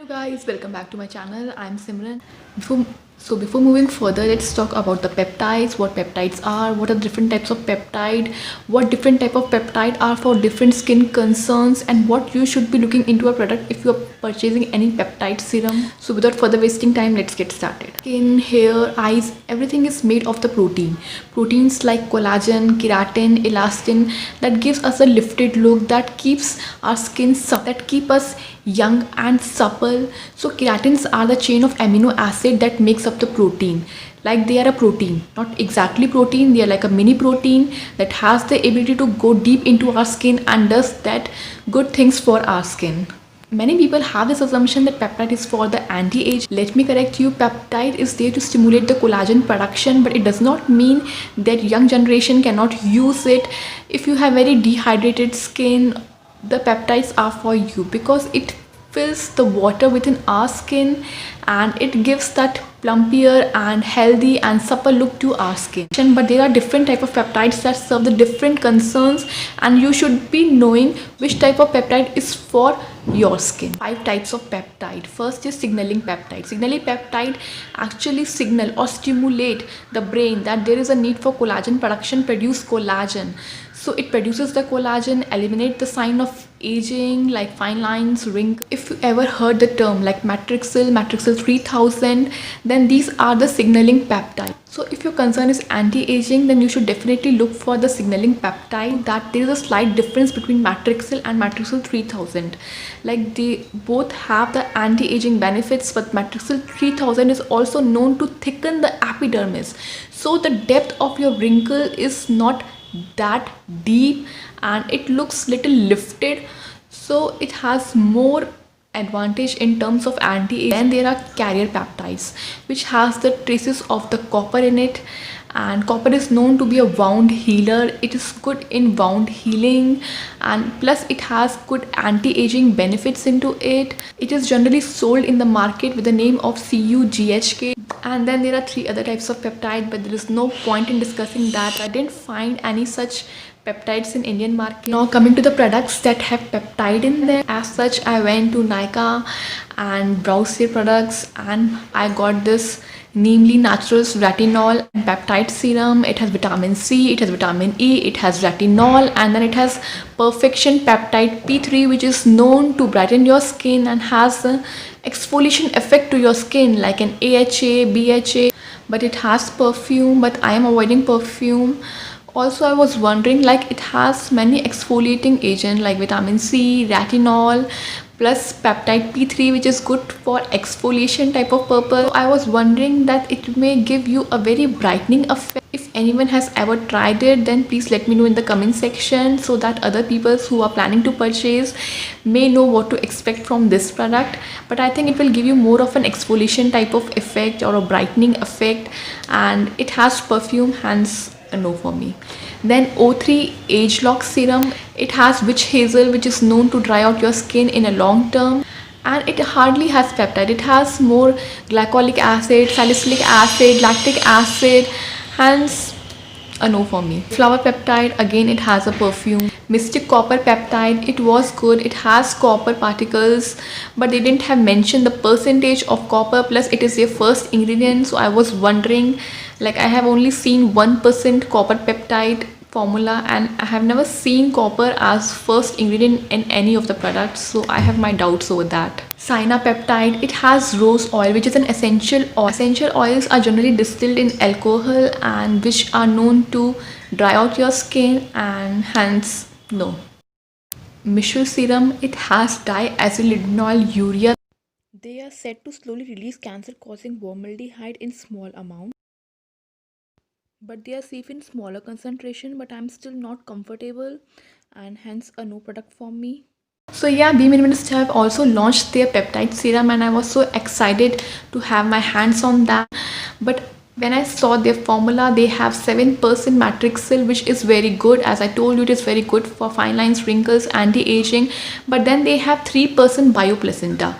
Hello guys, welcome back to my channel. I'm Simran. Before moving further, let's talk about the peptides, what peptides are, what are the different types of peptide, what different type of peptide are for different skin concerns, and what you should be looking into a product if you are purchasing any peptide serum. So without further wasting time, let's get started. Skin, hair, eyes, everything is made of the protein. Proteins like collagen, keratin, elastin that gives us a lifted look, that keeps our skin supple, that keep us young and supple. So keratins are the chain of amino acid that makes up the protein. Like they are a protein, not exactly protein, they are like a mini protein that has the ability to go deep into our skin and does that good things for our skin. Many people have this assumption that peptide is for the anti-age. Let me correct you, peptide is there to stimulate the collagen production, but it does not mean that young generation cannot use it. If you have very dehydrated skin, the peptides are for you because it fills the water within our skin and it gives that plumpier and healthy and supple look to our skin. But there are different type of peptides that serve the different concerns, and you should be knowing which type of peptide is for your skin. 5 types of peptide. First is signaling peptide. Signaling peptide actually signal or stimulate the brain that there is a need for collagen production, produce collagen. So it produces the collagen, eliminate the sign of aging like fine lines, wrinkles. If you ever heard the term like Matrixyl, Matrixyl 3000, then these are the signaling peptide. So if your concern is anti-aging, then you should definitely look for the signaling peptide. That there is a slight difference between Matrixyl and Matrixyl 3000. Like they both have the anti-aging benefits, but Matrixyl 3000 is also known to thicken the epidermis. So the depth of your wrinkle is not that deep and it looks little lifted, so it has more advantage in terms of anti-age. Then there are carrier peptides which has the traces of the copper in it, and copper is known to be a wound healer. It is good in wound healing, and plus it has good anti-aging benefits into it. It is generally sold in the market with the name of CUGHK. And then there are 3 other types of peptide, but there is no point in discussing that. I didn't find any such peptides in Indian market. Now coming to the products that have peptide in them, as such I went to Nykaa and browsed their products and I got this Namely Naturals Retinol Peptide Serum. It has vitamin C, it has vitamin E, it has retinol, and then it has Perfection Peptide P3, which is known to brighten your skin and has an exfoliation effect to your skin like an AHA, BHA. But it has perfume, but I am avoiding perfume. Also I was wondering, like it has many exfoliating agents like vitamin C, retinol, plus peptide P3, which is good for exfoliation type of purpose. So I was wondering that it may give you a very brightening effect. If anyone has ever tried it, then please let me know in the comment section so that other people who are planning to purchase may know what to expect from this product. But I think it will give you more of an exfoliation type of effect or a brightening effect, and it has perfume, hence a no for me. Then O3 Age Lock Serum. It has witch hazel, which is known to dry out your skin in a long term, and it hardly has peptide. It has more glycolic acid, salicylic acid, lactic acid, hence a no for me. Flower peptide, again it has a perfume. Mystic Copper Peptide, it was good. It has copper particles, but they didn't have mentioned the percentage of copper, plus it is their first ingredient. So I was wondering, like I have only seen 1% copper peptide formula and I have never seen copper as first ingredient in any of the products, so I have my doubts over that. Cyna Peptide, it has rose oil, which is an essential oil. Essential oils are generally distilled in alcohol and which are known to dry out your skin, and hence no. Mishra Serum, it has diacylidinol urea. They are said to slowly release cancer causing formaldehyde in small amounts, but they are safe in smaller concentration, but I'm still not comfortable and hence a no product for me. So yeah, B Minimalist have also launched their peptide serum and I was so excited to have my hands on that. But when I saw their formula, they have 7% Matrixyl, which is very good. As I told you, it is very good for fine lines, wrinkles, anti-aging. But then they have 3% Bioplacenta.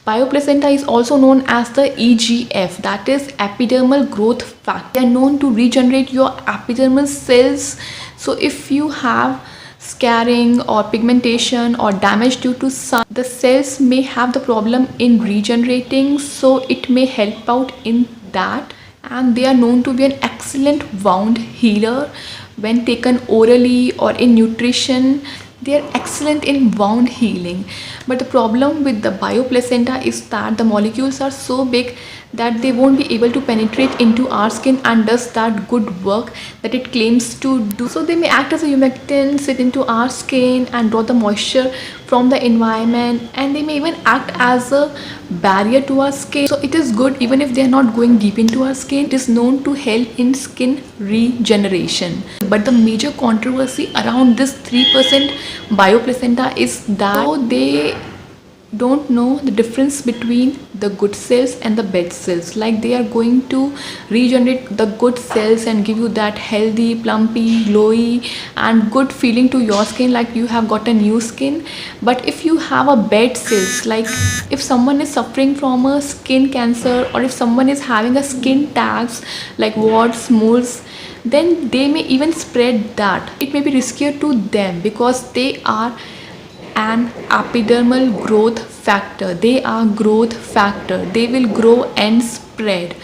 Bioplacenta is also known as the EGF, that is epidermal growth factor. They are known to regenerate your epidermal cells. So if you have scarring or pigmentation or damage due to sun, the cells may have the problem in regenerating, so it may help out in that. And they are known to be an excellent wound healer when taken orally or in nutrition. They are excellent in wound healing. But the problem with the bioplacenta is that the molecules are so big that they won't be able to penetrate into our skin and does that good work that it claims to do. So they may act as a humectant, sit into our skin and draw the moisture from the environment, and they may even act as a barrier to our skin. So it is good even if they are not going deep into our skin. It is known to help in skin regeneration. But the major controversy around this 3% bioplacenta is that they don't know the difference between the good cells and the bad cells. Like they are going to regenerate the good cells and give you that healthy, plumpy, glowy and good feeling to your skin, like you have got a new skin. But if you have a bad cells, like if someone is suffering from a skin cancer or if someone is having a skin tags like warts, moles, then they may even spread that. It may be riskier to them because they are an epidermal growth factor. They are growth factor. They will grow and spread,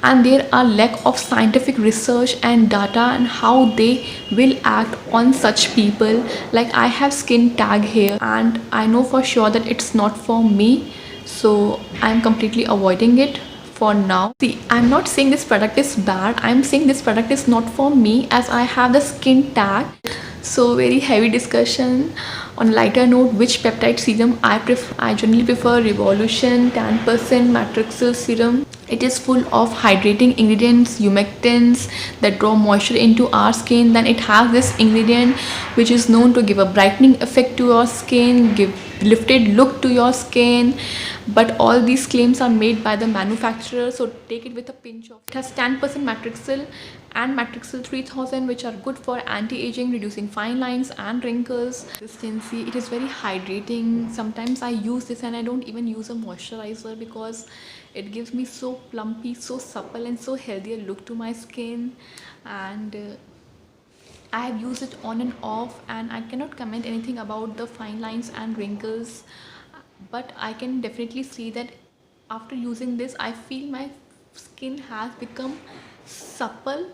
and there are lack of scientific research and data on how they will act on such people. Like I have skin tag here and I know for sure that it's not for me, so I'm completely avoiding it for now. See, I'm not saying this product is bad, I'm saying this product is not for me as I have the skin tag. So very heavy discussion. On lighter note, which peptide serum I prefer? I generally prefer Revolution 10% Matrixyl serum. It is full of hydrating ingredients, humectants that draw moisture into our skin. Then it has this ingredient which is known to give a brightening effect to your skin, give lifted look to your skin. But all these claims are made by the manufacturer, so take it with a pinch of. It has 10% Matrixyl and Matrixyl 3000, which are good for anti-aging, reducing fine lines and wrinkles. Consistency, it is very hydrating. Sometimes I use this and I don't even use a moisturizer because it gives me so plumpy, so supple and so healthier look to my skin. And I have used it on and off, and I cannot comment anything about the fine lines and wrinkles, but I can definitely see that after using this I feel my skin has become supple,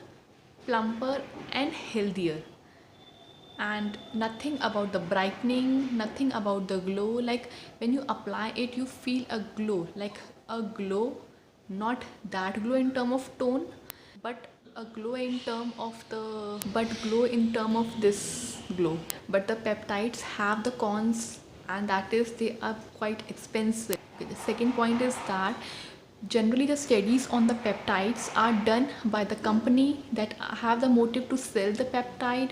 plumper and healthier. And nothing about the brightening, nothing about the glow. Like when you apply it you feel a glow, like a glow, not that glow in term of tone, but a glow in term of the glow in term of this glow. But the peptides have the cons, and that is they are quite expensive. Okay, the second point is that generally the studies on the peptides are done by the company that have the motive to sell the peptide,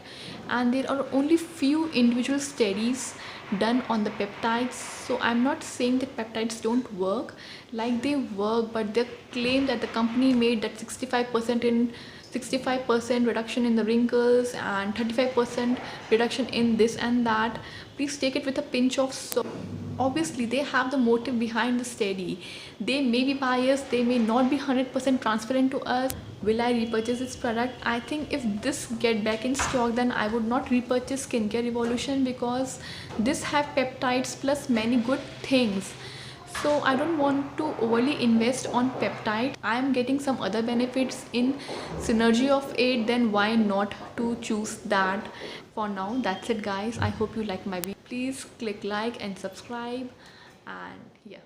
and there are only few individual studies done on the peptides. So I'm not saying that peptides don't work, like they work, but they claim that the company made that 65% reduction in the wrinkles and 35% reduction in this and that. Please take it with a pinch of salt. Obviously they have the motive behind the study. They may be biased, they may not be 100% transparent to us. Will I repurchase this product? I think if this get back in stock, then I would not repurchase Skincare Revolution, because this have peptides plus many good things. So I don't want to overly invest on peptide. I am getting some other benefits in synergy of it, then why not to choose that. For now, that's it guys. I hope you like my video. Please click like and subscribe, and yeah.